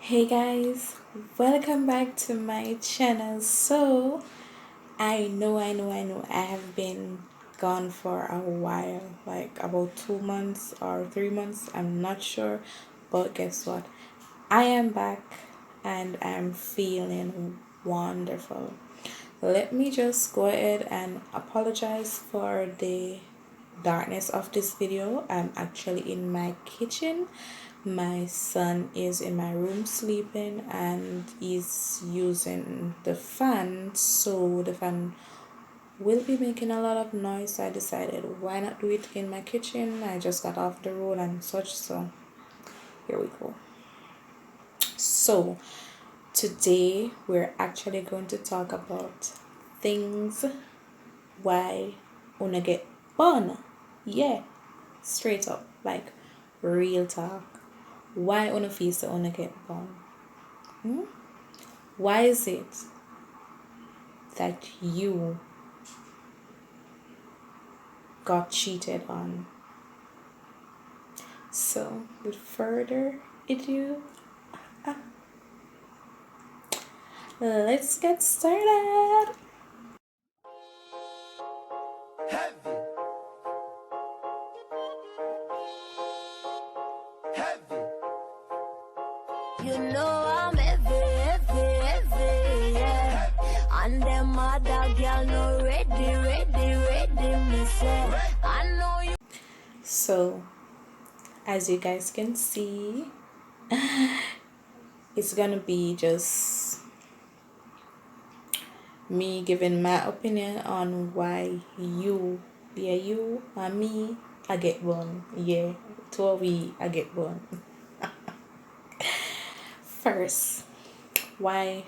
Hey guys, welcome back to my channel. So, I know, I have been gone for a while, like about 2 months or 3 months, I'm not sure, but guess what? I am back and I'm feeling wonderful. Let me just go ahead and apologize for the darkness of this video. I'm actually in my kitchen. My son is in my room sleeping and is using the fan, so the fan will be making a lot of noise. So I decided why not do it in my kitchen. I just got off the road and such, so here we go. So today we're actually going to talk about things why wanna get bun. Yeah, straight up, like real talk. Why wanna feel so wanna get bun? Why is it that you got cheated on? So, with further ado, let's get started. Heavy, heavy. You know I'm heavy, yeah. And them other girl no ready, me say. I know you. So, as you guys can see, it's gonna be just me giving my opinion on why you and me, I get one. Yeah, two of we, I get one. First, why?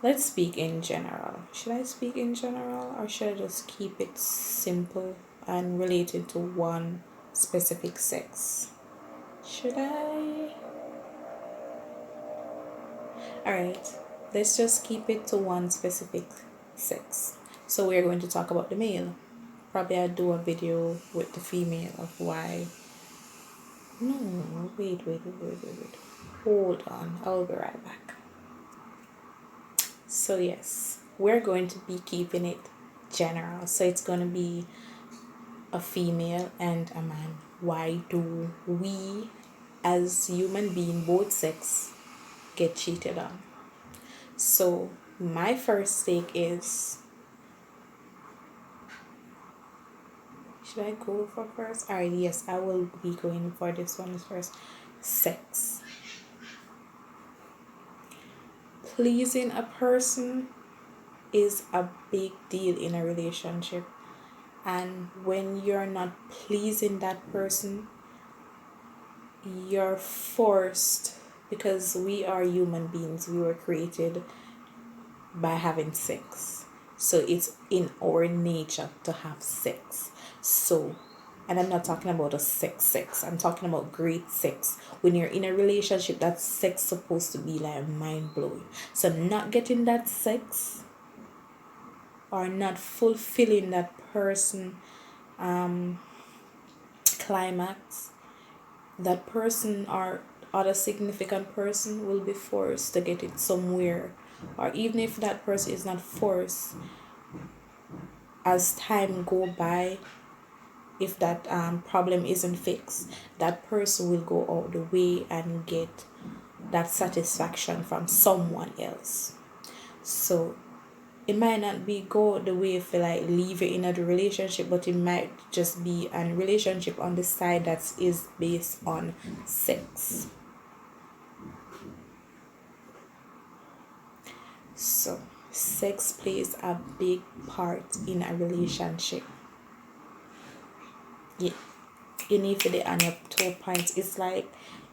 Let's speak in general. Should I speak in general or should I just keep it simple and related to one specific sex? Should I? Alright, let's just keep it to one specific sex. So we're going to talk about the male. Probably I'll do a video with the female of why. No, wait. Hold on, I'll be right back. So, yes, we're going to be keeping it general. So, it's going to be a female and a man. Why do we, as human being, both sex, get cheated on? So, my first take is, should I go for first? Alright, yes, I will be going for this one first. Sex. Pleasing a person is a big deal in a relationship, and when you're not pleasing that person, you're forced, because we are human beings, we were created by having sex, so it's in our nature to have sex. So, and I'm not talking about a sex, I'm talking about great sex. When you're in a relationship, that sex supposed to be like mind-blowing. So not getting that sex or not fulfilling that person climax, that person or other significant person will be forced to get it somewhere. Or even if that person is not forced, as time go by, if that problem isn't fixed, that person will go out the way and get that satisfaction from someone else. So it might not be go the way if you like leave it in a relationship, but it might just be a relationship on the side that is based on sex. So sex plays a big part in a relationship. Yeah, you need to be on your 2 points. It's like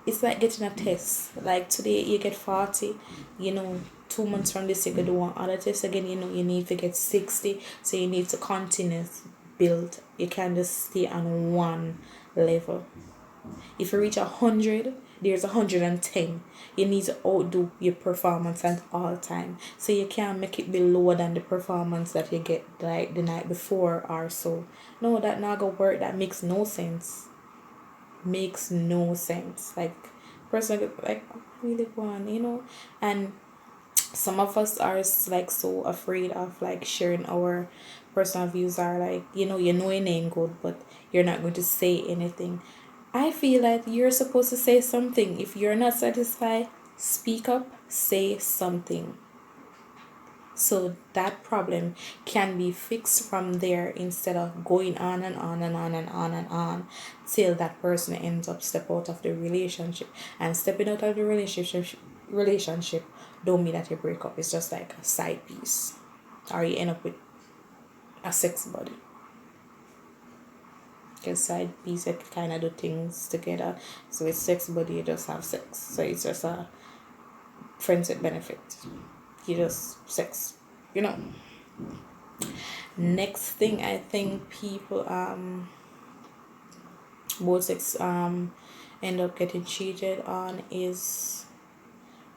getting a test. Like today you get 40, 2 months from this you could do one other test again, you need to get 60. So you need to continue build. You can't just stay on one level. If you reach 100, there's 110. You need to outdo your performance at all time. So you can't make it be lower than the performance that you get like the night before or so. No, that not gonna work. That makes no sense. Makes no sense. Like person like really want, and some of us are like so afraid of like sharing our personal views, are like, your name good, but you're not going to say anything. I feel that you're supposed to say something. If you're not satisfied, speak up, say something, so that problem can be fixed from there, instead of going on and on and on and on and on till that person ends up step out of the relationship. And stepping out of the relationship don't mean that you break up. It's just like a side piece, or you end up with a sex buddy, because side piece, it kind of do things together. So with sex buddy, you just have sex, so it's just a friends with benefits. You just sex, you know. Next thing I think people both sex end up getting cheated on is,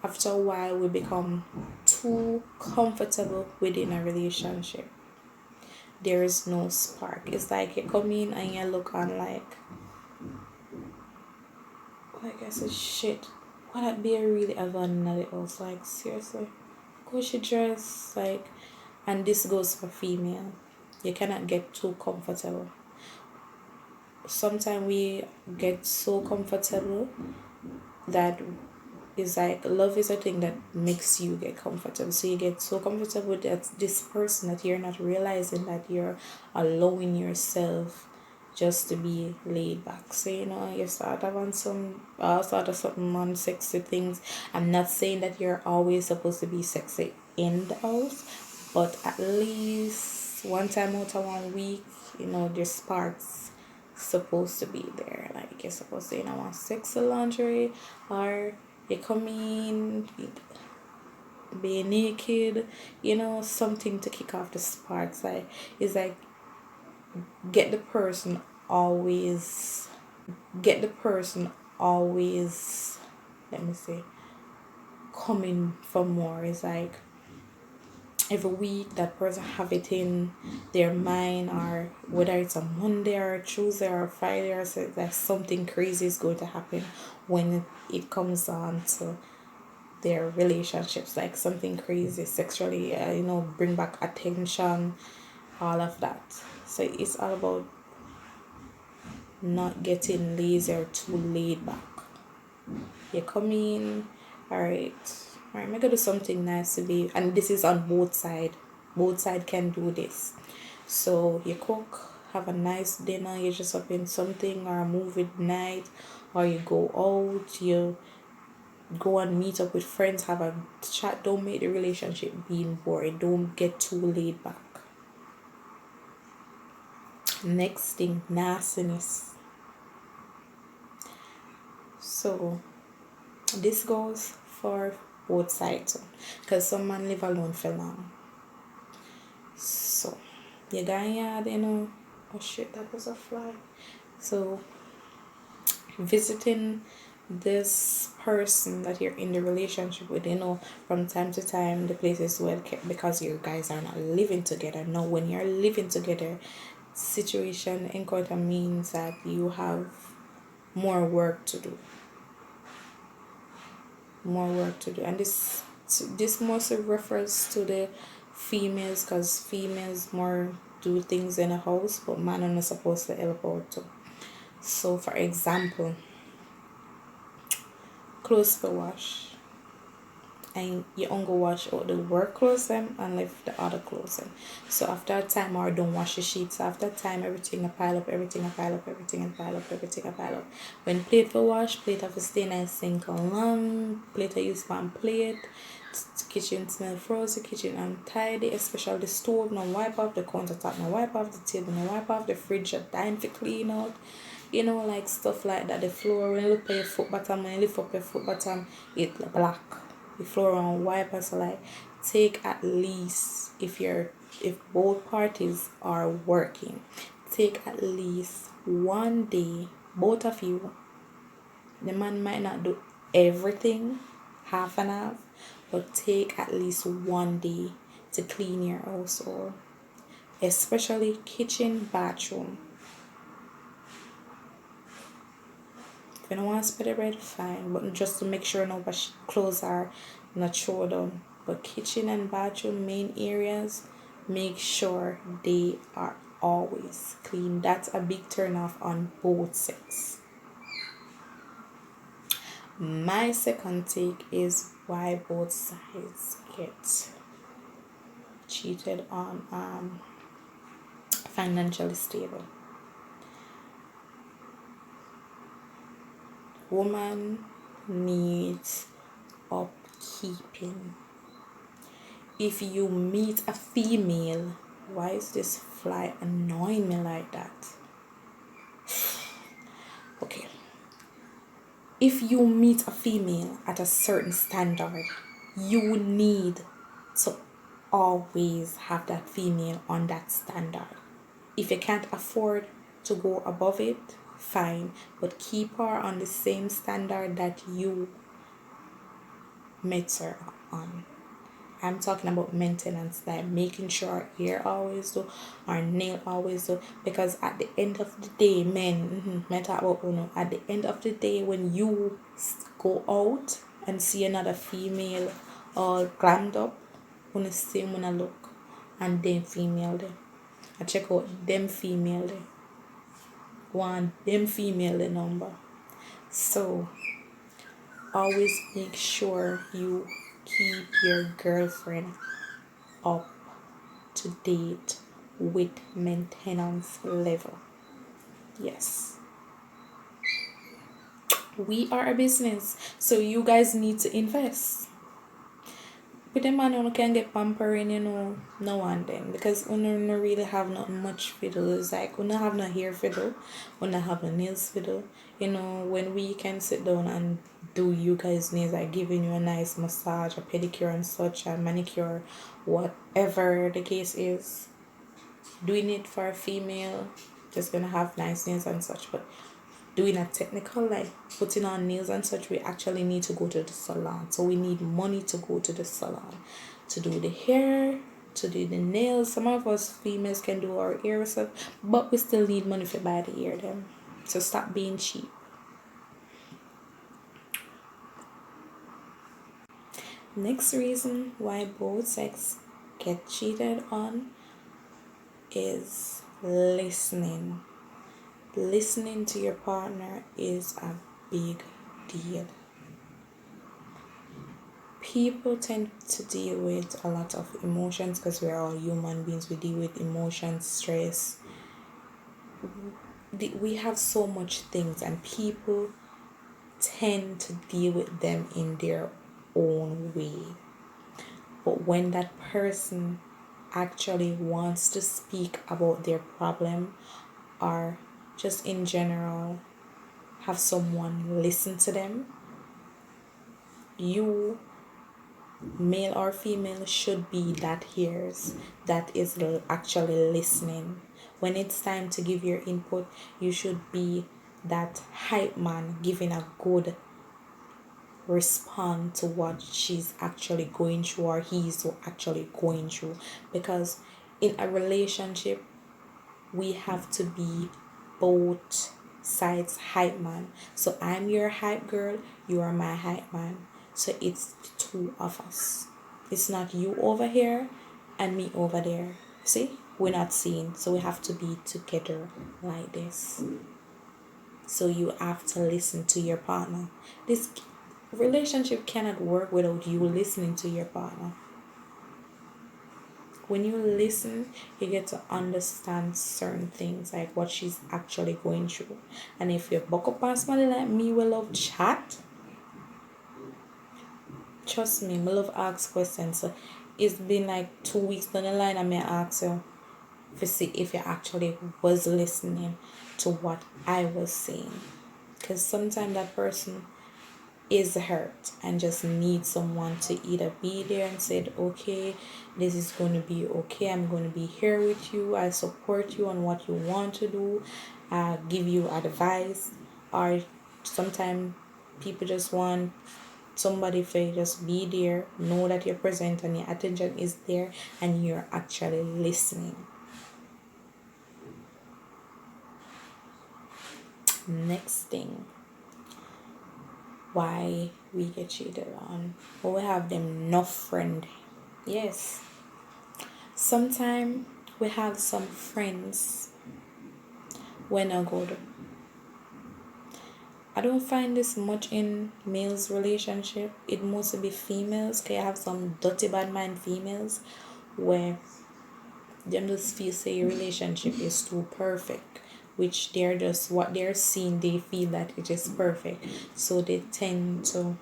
after a while we become too comfortable within a relationship. There is no spark. It's like you come in and you look on like I said, shit, would that be a really a vanilla else? Like seriously, go she dress like, and this goes for female. You cannot get too comfortable. Sometimes we get so comfortable that is like, love is a thing that makes you get comfortable. So you get so comfortable with this person that you're not realizing that you're allowing yourself just to be laid back. So you start having something on sexy things. I'm not saying that you're always supposed to be sexy in the house, but at least one time out of 1 week, there's sparks supposed to be there. Like you're supposed to want sexy lingerie, or you come in be naked, something to kick off the sparks. Like it's like get the person always let me see, coming for more. It's like every week that person have it in their mind, or whether it's a Monday or a Tuesday or a Friday, or so, that something crazy is going to happen when it comes on to their relationships, like something crazy sexually, bring back attention, all of that. So it's all about not getting lazy or too laid back. You come in, alright, I'm gonna do something nice today, and this is on both side can do this. So you cook, have a nice dinner, you just up in something, or a movie night, or you go out, you go and meet up with friends, have a chat. Don't make the relationship being boring. Don't get too laid back. Next thing, nastiness. So this goes for both sides, because some man live alone for long. So you got yard, oh shit, that was a fly. So visiting this person that you're in the relationship with, from time to time, the place is well kept, because you guys are not living together. Now when you're living together, situation encounter means that you have more work to do, and this mostly refers to the females, because females more do things in a house, but man are not supposed to help out too. So for example, clothes for wash, and you only wash out the work clothes them and leave the other clothes them. So after a time, or don't wash the sheets, after a time, everything a pile up. When plate for wash, plate have to stay nice, sink long, plate I use one plate. Kitchen smell frozen, kitchen untidy, especially the stove no wipe off, the countertop no wipe off, the table no wipe off, the fridge time to clean out, like stuff like that. The floor, when you look at your foot bottom, when you lift up your foot bottom, it's black. The floor on wiper. So like, take at least, if both parties are working, take at least one day, both of you. The man might not do everything, half and half, but take at least one day to clean your household, especially kitchen, bathroom. If you don't want to spread the bread, fine. But just to make sure no clothes are not thrown down. But kitchen and bathroom main areas, make sure they are always clean. That's a big turn off on both sexes. My second take is why both sides get cheated on. Financially stable. Woman needs upkeeping. If you meet a female, why is this fly annoying me like that? Okay. If you meet a female at a certain standard, you need to always have that female on that standard. If you can't afford to go above it, fine, but keep her on the same standard that you met her on. I'm talking about maintenance, like making sure our hair always do, our nail always do, because at the end of the day, men, at the end of the day, when you go out and see another female all glammed up, when see when I look, and them female there, I check out them female there, want them female the number. So always make sure you keep your girlfriend up to date with maintenance level. Yes, we are a business, so you guys need to invest. But the man who can get pampering, no one then, because we don't really have not much for do. It's like we don't have no hair for do, we don't have no nails for do. When we can sit down and do you guys nails, like giving you a nice massage, a pedicure and such, a manicure, whatever the case is, doing it for a female, just gonna have nice nails and such, but doing a technical, like putting on nails and such, we actually need to go to the salon. So we need money to go to the salon to do the hair, to do the nails. Some of us females can do our hair stuff, but we still need money to buy the hair then. So stop being cheap. Next reason why both sex get cheated on is listening. Listening to your partner is a big deal. People tend to deal with a lot of emotions because we're all human beings. We deal with emotions, stress. We have so much things, and people tend to deal with them in their own way. But when that person actually wants to speak about their problem, or just in general have someone listen to them, you, male or female, should be that ears that is actually listening. When it's time to give your input, you should be that hype man giving a good response to what she's actually going through or he's actually going through. Because in a relationship, we have to be both sides hype man. So I'm your hype girl, you are my hype man. So it's the two of us. It's not you over here and me over there. See? We're not seeing. So we have to be together like this. So you have to listen to your partner. This relationship cannot work without you listening to your partner. When you listen, you get to understand certain things, like what she's actually going through. And if you buck up on somebody like me, we love chat. Trust me, I love ask questions. So it's been like 2 weeks down the line, I may ask you to see if you actually was listening to what I was saying. Because sometimes that person is hurt and just needs someone to either be there and said, okay, this is going to be okay, I'm going to be here with you, I support you on what you want to do, give you advice. Or sometimes people just want somebody to just be there, know that you're present and your attention is there and you're actually listening. Next thing, why we get cheated on. But we have them enough friend. Yes. Sometimes we have some friends when I good. I don't find this much in males relationship. It mostly be females. Cause you have some dirty bad mind females where them just feel say your relationship is too perfect, which they're just what they're seeing, they feel that it is perfect, so they tend to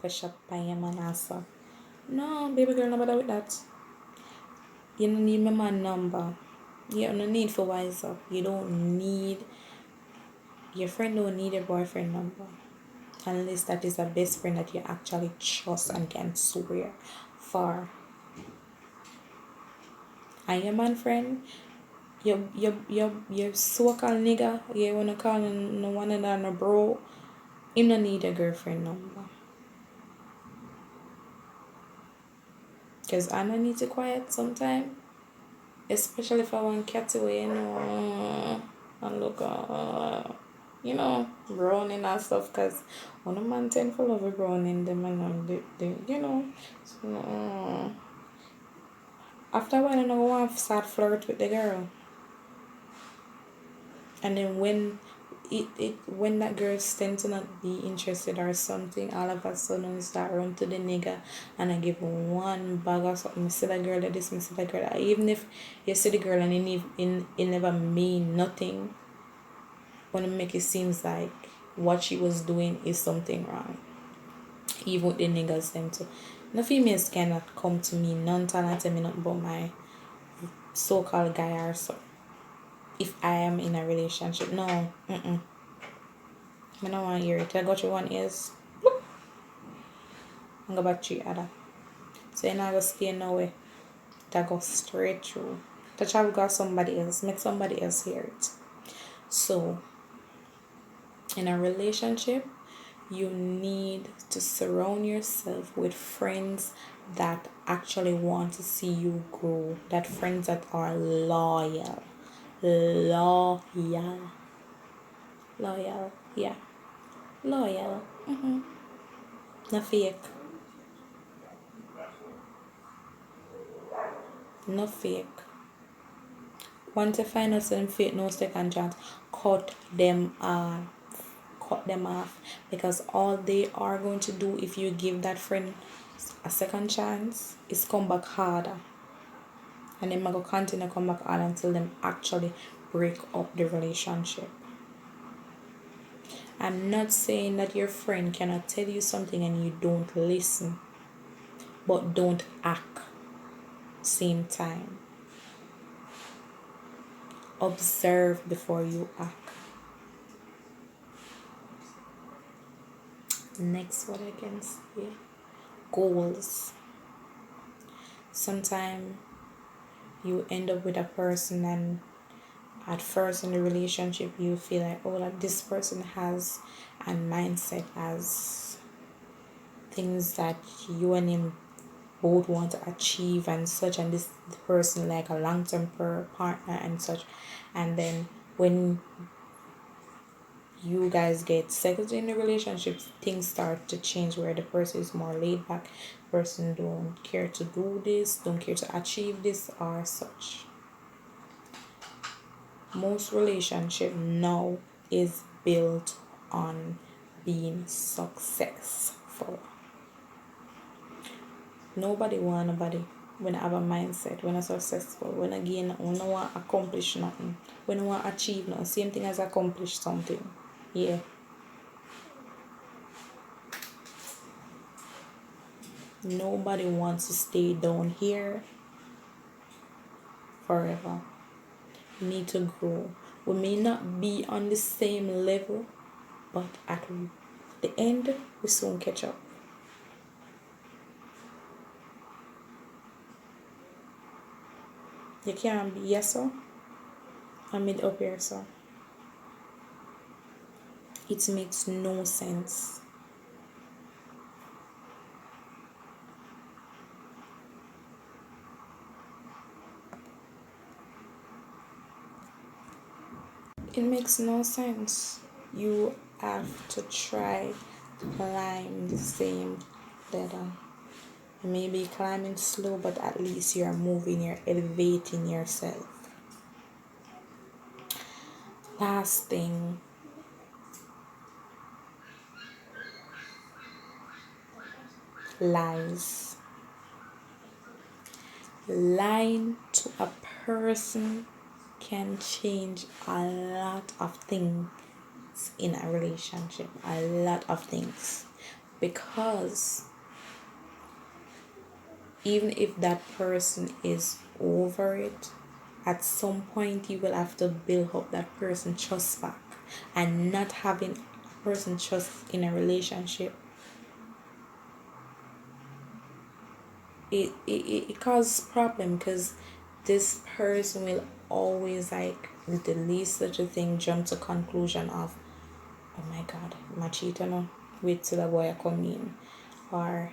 push up by him and answer. No, baby girl, no bother with that. You don't need my man number. You don't need for wise up. You don't need your friend don't need your boyfriend number. Unless that is a best friend that you actually trust and can swear for. And your man friend, your so-called nigga, you wanna call him no one another no bro, him no need a girlfriend number. Cause I don't need to quiet sometime. Especially if I want cat away, and look browning and stuff, cause when a man tend full of a browning them and so after a while I don't want to start flirt with the girl. And then when when that girl tend to not be interested or something, all of a sudden start run to the nigga and I give one bag or something. I see that girl like this, I see that girl that. Even if you see the girl and it never mean nothing, wanna make it seems like what she was doing is something wrong. Even with the niggas them too. No females cannot come to me none time and tell me nothing about my so-called guy or so. If I am in a relationship, no, I don't want to hear it. I got you one ears, and go back to your other. So you're not going to stay nowhere. That go straight through. To travel got somebody else, make somebody else hear it. So, in a relationship, you need to surround yourself with friends that actually want to see you grow. That friends that are loyal. Loyal, yeah. Loyal. Not fake. Not fake. Once you find out some fake, no second chance, cut them off, because all they are going to do if you give that friend a second chance is come back harder, and then go continue come back harder until them actually break up the relationship. I'm not saying that your friend cannot tell you something and you don't listen, but don't act same time. Observe before you act. Next, what I can say, goals. Sometimes you end up with a person and at first in the relationship you feel like, oh, like this person has a mindset, as things that you and him both want to achieve and such, and this person like a long-term partner and such. And then when you guys get settled in the relationship, things start to change where the person is more laid back, person don't care to do this, don't care to achieve this or such. Most relationship now is built on being successful. Nobody want nobody when I have a mindset, when I'm successful, when I gain, when I want to accomplish nothing, when I want to achieve nothing, same thing as accomplish something. Yeah. Nobody wants to stay down here forever. We need to grow. We may not be on the same level, but at the end, we soon catch up. You can't be yes sir and mid up here sir. It makes no sense. It makes no sense. You have to try climb the same ladder. You may be climbing slow, but at least you're moving, you're elevating yourself. Last thing, lies. Lying to a person can change a lot of things in a relationship, a lot of things, because even if that person is over it, at some point you will have to build up that person trust back. And not having a person trust in a relationship, it causes problem, because this person will always, like, with the least little thing, jump to conclusion of, oh my god, my cheater no, wait till the boy come in, or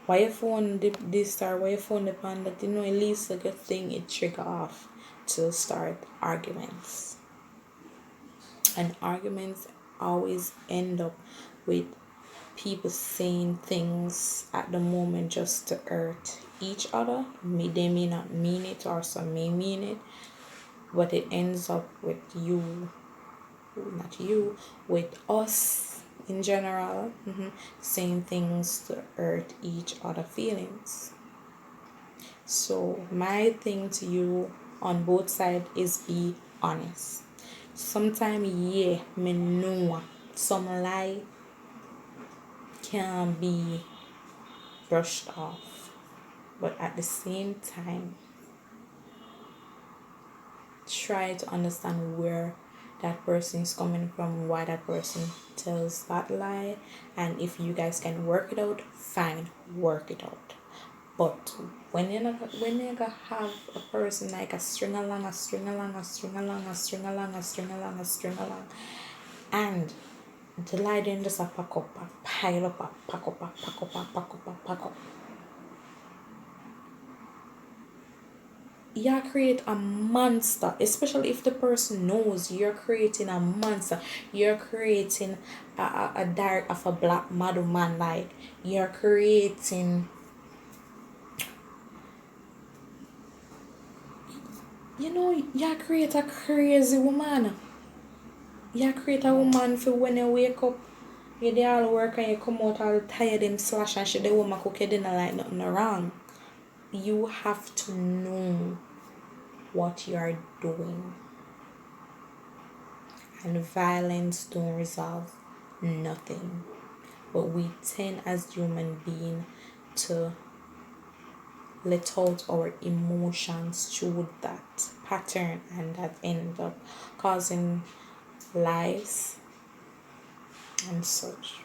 why your phone this, or why your phone depend that, at least like a thing, it trigger off to start arguments. And arguments always end up with people saying things at the moment just to hurt each other. They may not mean it, or some may mean it, but it ends up with with us in general, saying things to hurt each other feelings. So my thing to you on both sides is be honest. Sometimes, yeah, me know some lie can be brushed off, but at the same time, try to understand where that person is coming from, why that person tells that lie, and if you guys can work it out, fine, work it out. But when you have a person like a string along, and the lie then just a pack up, a pile up, a pack up. You create a monster, especially if the person knows you're creating a monster. You're creating a dark of a black madman, like you're creating, you create a crazy woman. You create a woman for when you wake up, you do all work and you come out all tired and slash, and she the woman cook your dinner like nothing wrong. You have to know what you are doing. And violence don't resolve nothing. But we tend as human beings to let out our emotions through that pattern, and that ends up causing lies and such.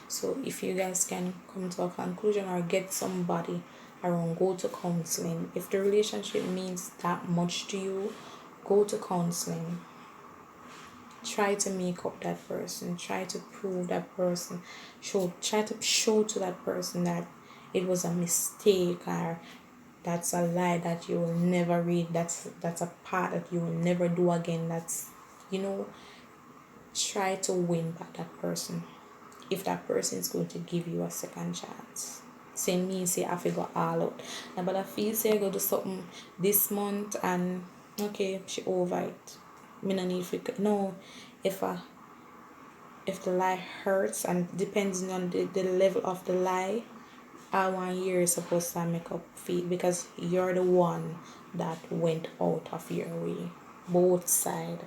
So if you guys can come to a conclusion or get somebody around, go to counseling. If the relationship means that much to you, go to counseling. Try to make up that person. Try to prove that person. Try to show to that person that it was a mistake, or that's a lie that you will never read. That's a part that you will never do again. That's, try to win back that person. If that person is going to give you a second chance. Same me say I figure all out. Now, but I feel say I go do something this month and okay, she over it. Me no need to no. If the lie hurts, and depending on the level of the lie, I 1 year is supposed to make up feel, because you're the one that went out of your way. Both sides.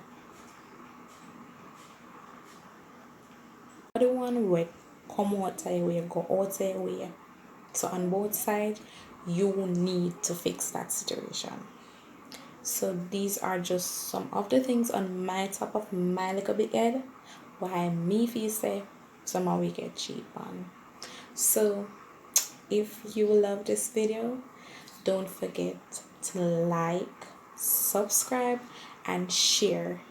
The one who come out of your way, go out of your way. So on both sides, you need to fix that situation. So these are just some of the things on my top of my little big head why me feel say somehow we get cheap on. So if you love this video, don't forget to like, subscribe, and share.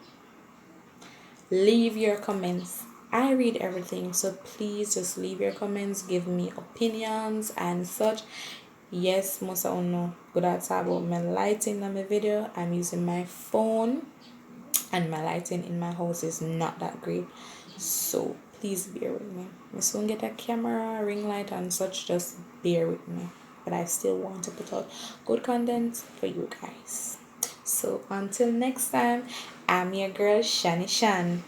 Leave your comments. I read everything, so please just leave your comments, give me opinions and such. Yes, most of you know good at about my lighting on my video. I'm using my phone, and my lighting in my house is not that great, so please bear with me. I soon get a camera, ring light, and such. Just bear with me. But I still want to put out good content for you guys. So until next time, I'm your girl Shani Shan.